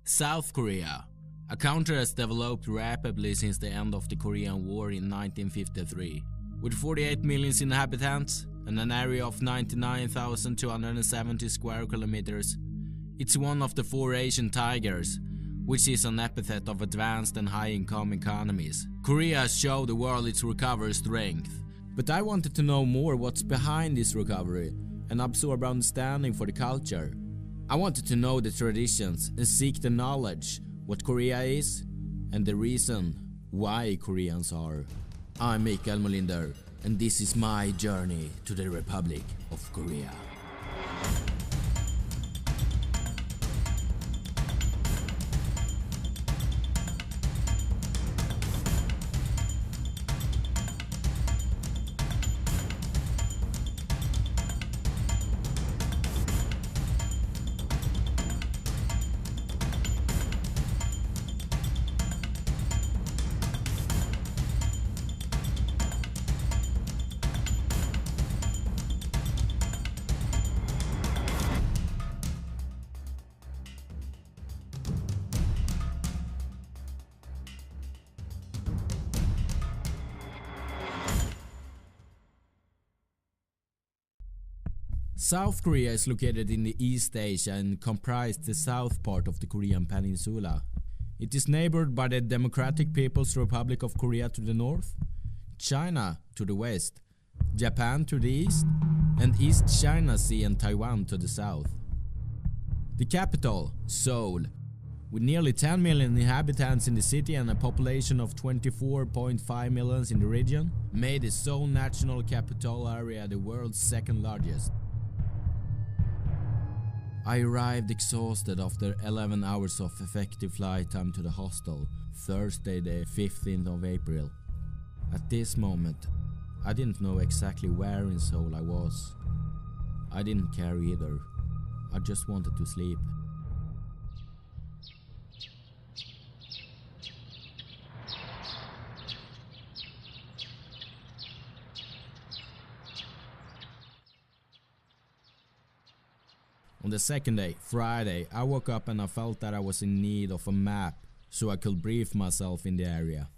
South Korea. A country has developed rapidly since the end of the Korean War in 1953. With 48 million inhabitants and an area of 99,270 square kilometers, it's one of the 4 Asian tigers, which is an epithet of advanced and high-income economies. Korea has shown the world its recovery strength, but I wanted to know more what's behind this recovery and absorb understanding for the culture. I wanted to know the traditions and seek the knowledge what Korea is and the reason why Koreans are. I'm Mikael, and this is my journey to the Republic of Korea. South Korea is located in the East Asia and comprises the south part of the Korean peninsula. It is neighbored by the Democratic People's Republic of Korea to the north, China to the west, Japan to the east, and East China Sea and Taiwan to the south. The capital, Seoul, with nearly 10 million inhabitants in the city and a population of 24.5 million in the region, made the Seoul National Capital Area the world's second largest. I arrived exhausted after 11 hours of effective flight time to the hostel, Thursday the 15th of April. At this moment, I didn't know exactly where in Seoul I was. I didn't care either. I just wanted to sleep. On the second day, Friday, I woke up and I felt that I was in need of a map so I could brief myself in the area.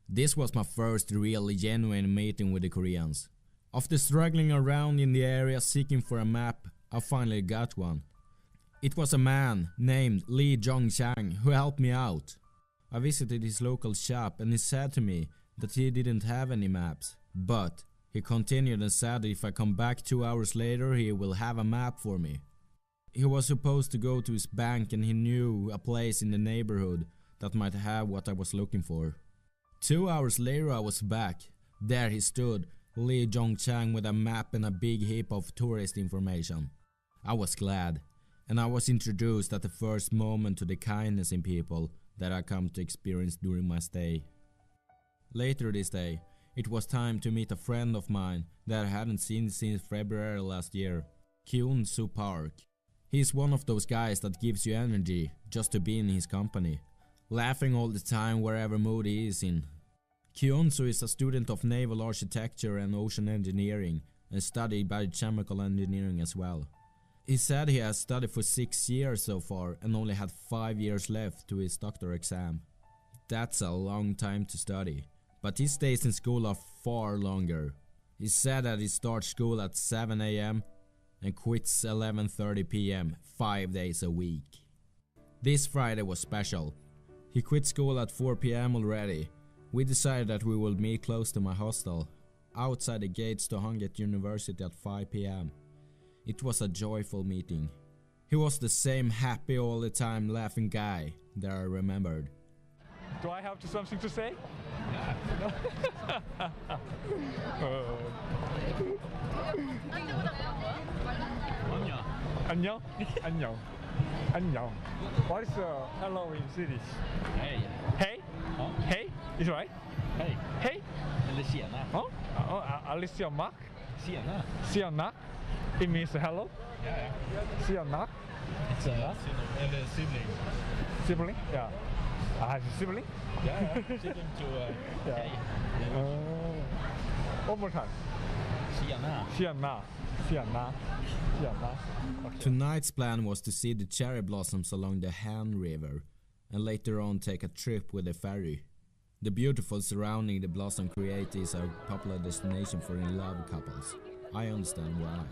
This was my first really genuine meeting with the Koreans. After struggling around in the area seeking for a map, I finally got one. It was a man named Lee Jong-chang who helped me out. I visited his local shop and he said to me that he didn't have any maps, but he continued and said that if I come back 2 hours later he will have a map for me. He was supposed to go to his bank and he knew a place in the neighborhood that might have what I was looking for. 2 hours later I was back. There he stood, Lee Jong-chang, with a map and a big heap of tourist information. I was glad, and I was introduced at the first moment to the kindness in people that I come to experience during my stay. Later this day, it was time to meet a friend of mine that I hadn't seen since February last year, Kyun-soo Park. He's one of those guys that gives you energy just to be in his company, laughing all the time wherever mood he is in. Kyun-soo is a student of naval architecture and ocean engineering and studied biochemical engineering as well. He said he has studied for 6 years so far and only had 5 years left to his doctor exam. That's a long time to study. But his days in school are far longer. He said that he starts school at 7 AM and quits 11:30 PM 5 days a week. This Friday was special. He quit school at 4 PM already. We decided that we will meet close to my hostel, outside the gates to Hongik University at 5 PM. It was a joyful meeting. He was the same happy all the time laughing guy that I remembered. Do I have something to say? 안녕. 안녕. 안녕. What is hello in Swedish? Hey. Hey? Huh? Hey? Is right? Hey. Hey? Eller tjena. Oh? Alicia Mac? Tjena. Siana? It means hello? Yeah. Siana? It's a eller sibling. Sibling? Yeah. Sibling? Yeah. Sibling to yeah. hey. One more time. Tjena. Okay. Tonight's plan was to see the cherry blossoms along the Han River and later on take a trip with a ferry. The beautiful surrounding the blossom create is a popular destination for in-love couples. I understand why.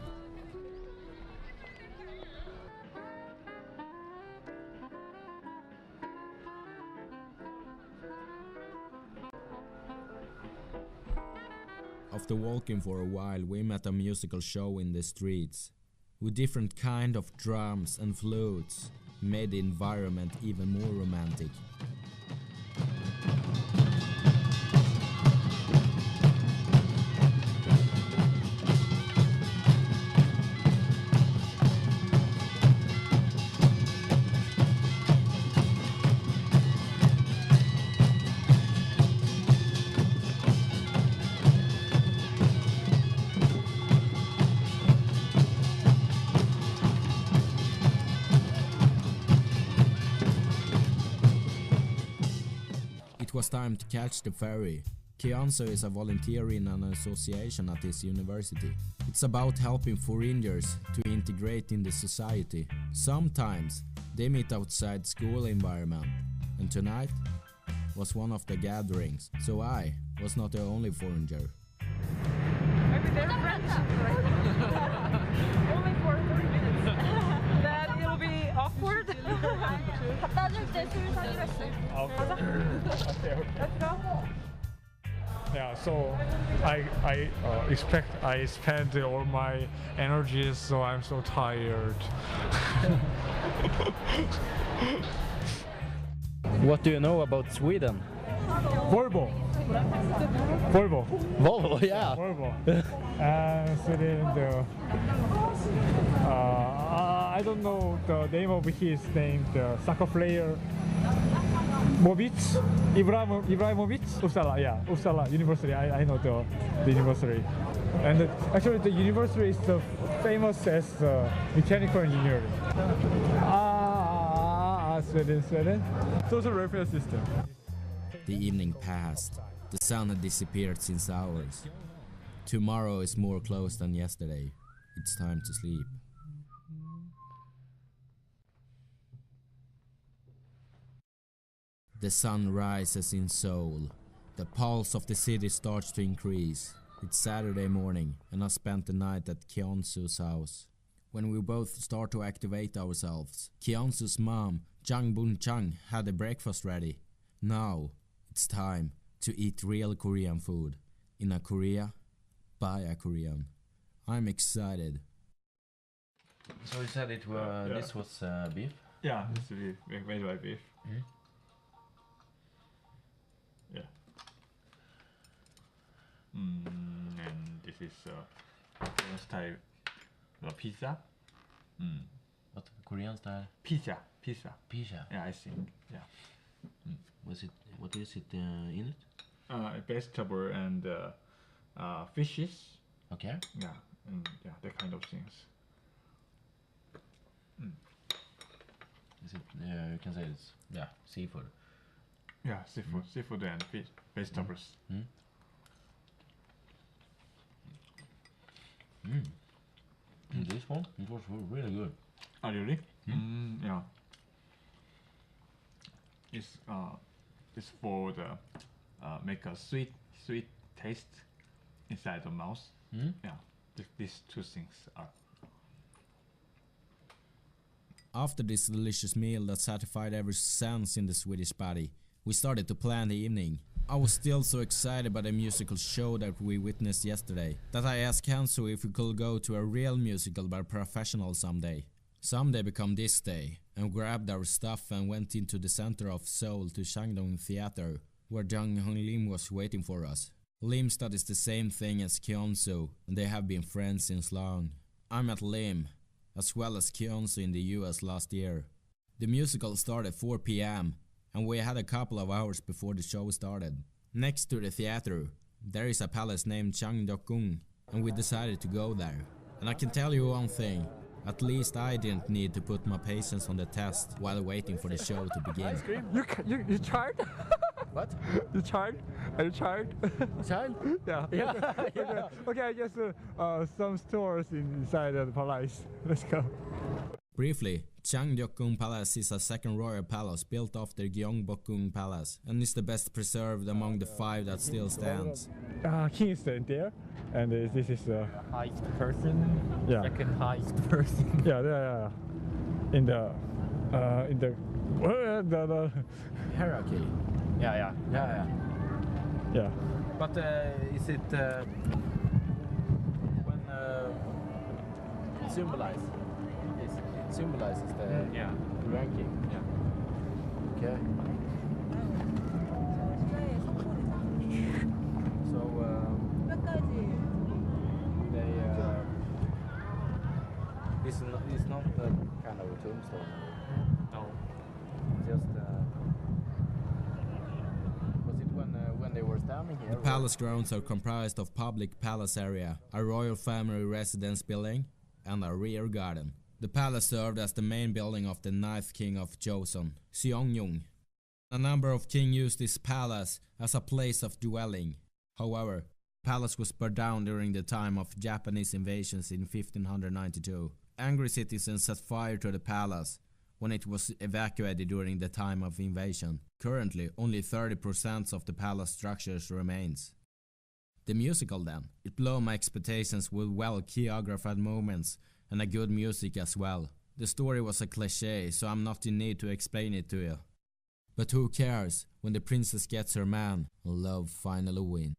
After walking for a while, we met a musical show in the streets, with different kind of drums and flutes, made the environment even more romantic. It was time to catch the ferry. Mihwangsa is a volunteer in an association at his university. It's about helping foreigners to integrate in the society. Sometimes they meet outside school environment, and tonight was one of the gatherings, so I was not the only foreigner. Maybe they're friends. Only for 40 minutes. Then it'll be awkward. 갖다 줄 때 술 사기로 했어요. Okay. Let's go. Yeah, so I expect I spent all my energies, so I'm so tired. What do you know about Sweden? Volvo, Volvo, yeah. and Sweden. I don't know the name of his name. The soccer player. Ibrahimovic, Uppsala University. I know the university, and actually the university is the famous as mechanical engineering. Sweden. Social welfare system. The evening passed. The sun had disappeared since hours. Tomorrow is more close than yesterday. It's time to sleep. The sun rises in Seoul. The pulse of the city starts to increase. It's Saturday morning and I spent the night at Kyonsu's house. When we both start to activate ourselves, Kyonsu's mom, Jang Bun-chang, had the breakfast ready. Now, it's time to eat real Korean food. In a Korea, by a Korean. I'm excited. So you said it was this was beef? Yeah, this is beef, made by beef. Mm. Yeah. And this is Korean style pizza. What Korean style? Pizza. Pizza. Yeah, I think. Yeah. Was it? What is it in it? Vegetable and fishes. Okay. Yeah, and yeah, that kind of things. Is it? You can say it's seafood. Yeah, seafood and fish, vegetables. And this one, it was really good. Oh, really? Yeah. It's for the make a sweet taste inside the mouth. Yeah, these two things are. After this delicious meal that satisfied every sense in the Swedish body, we started to plan the evening. I was still so excited by the musical show that we witnessed yesterday that I asked Hansu if we could go to a real musical by professionals someday. Someday become this day, and grabbed our stuff and went into the center of Seoul to Sangdong Theater, where Jung Hong Lim was waiting for us. Lim studies the same thing as Kyonsu, and they have been friends since long. I met Lim, as well as Kyonsu in the US last year. The musical started at 4 p.m. and we had a couple of hours before the show started. Next to the theater, there is a palace named Changdeokgung, and we decided to go there. And I can tell you one thing, at least I didn't need to put my patience on the test while waiting for the show to begin. You tried? What? You child? Are you child? Child? Yeah. Yeah. Yeah. Okay, I guess some stores inside the palace. Let's go. Briefly, Changgyeokgung Palace is a second royal palace built after Gyeongbokgung Palace and is the best preserved among the 5 that still stands. King is there, and this is Highest person. Yeah. Second highest person. yeah. In the Hierarchy. Yeah. yeah. But is it when it symbolizes the ranking? Yeah. Okay. So it's not the kind of a tombstone. No. Just was it when they were standing here? The palace grounds are comprised of public palace area, a royal family residence building, and a rear garden. The palace served as the main building of the 9th king of Joseon, Seongnyeong. A number of kings used this palace as a place of dwelling. However, the palace was burned down during the time of Japanese invasions in 1592. Angry citizens set fire to the palace when it was evacuated during the time of invasion. Currently, only 30% of the palace structures remains. The musical then, it blew my expectations with well choreographed movements and a good music as well. The story was a cliché, so I'm not in need to explain it to you. But who cares when the princess gets her man and love finally wins.